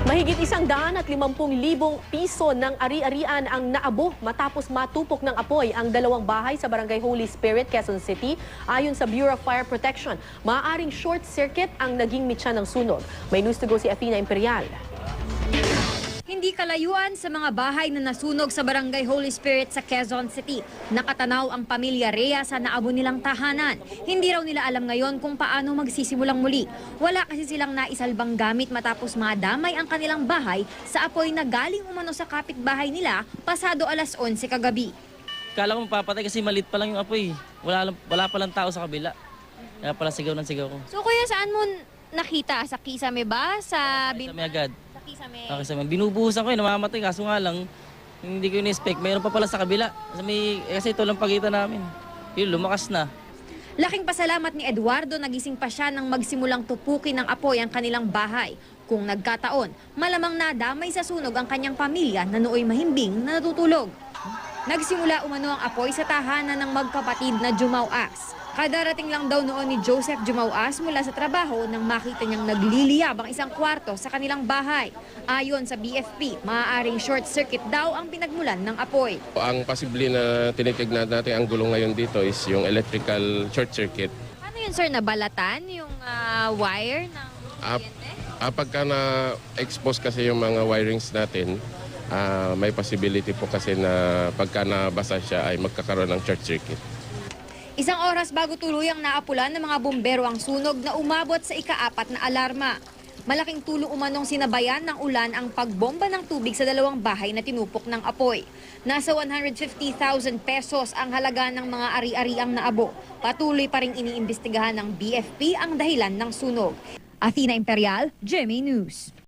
Mahigit 150,000 piso ng ari-arian ang naabo matapos matupok ng apoy ang dalawang bahay sa Barangay Holy Spirit, Quezon City. Ayon sa Bureau of Fire Protection, maaaring short circuit ang naging mitsa ng sunog. May news to go si Athena Imperial. Hindi kalayuan sa mga bahay na nasunog sa Barangay Holy Spirit sa Quezon City. Nakatanaw ang pamilya Rhea sa naabo nilang tahanan. Hindi raw nila alam ngayon kung paano magsisimulang muli. Wala kasi silang naisalbang gamit matapos madamay ang kanilang bahay sa apoy na galing umano sa kapitbahay nila pasado alas 11 kagabi. Kala ko mapapatay kasi maliit pa lang yung apoy. Wala pa lang tao sa kabila. Kaya pala sigaw ng sigaw ko. So kuya, saan mo nakita? Sa kisame ba? Sa Kisame agad. kisame? Kisame. Binubuhusan ko namamatay kaso nga lang hindi ko in-expect. Mayroon pa pala sa kabila. Kasi ito lang pagitan namin. Yun, lumakas na. Laking pasalamat ni Eduardo, nagising pa siya nang magsimulang tupukin ng apoy ang kanilang bahay. Kung nagkataon, malamang nadamay sa sunog ang kanyang pamilya na nooy mahimbing na natutulog. Nagsimula umano ang apoy sa tahanan ng magkapatid na Jumao-as. Kadarating lang daw noon ni Joseph Jumao-as mula sa trabaho nang makita niyang nagliliyab ang isang kwarto sa kanilang bahay. Ayon sa BFP, maaaring short circuit daw ang pinagmulan ng apoy. Ang posible na tinitignan natin ang gulo ngayon dito is yung electrical short circuit. Ano yun sir, nabalatan yung wire ng kuryente? Pagka na-expose kasi yung mga wirings natin, may possibility po kasi na pagka nabasa siya ay magkakaroon ng short circuit. Isang oras bago tuluyang naapulan ng mga bumbero ang sunog na umabot sa ika-4 na alarma. Malaking tulong umanong sinabayan ng ulan ang pagbomba ng tubig sa dalawang bahay na tinupok ng apoy. Nasa 150,000 pesos ang halaga ng mga ari-ariang naabo. Patuloy pa ring iniimbestigahan ng BFP ang dahilan ng sunog. Athena Imperial, GMA News.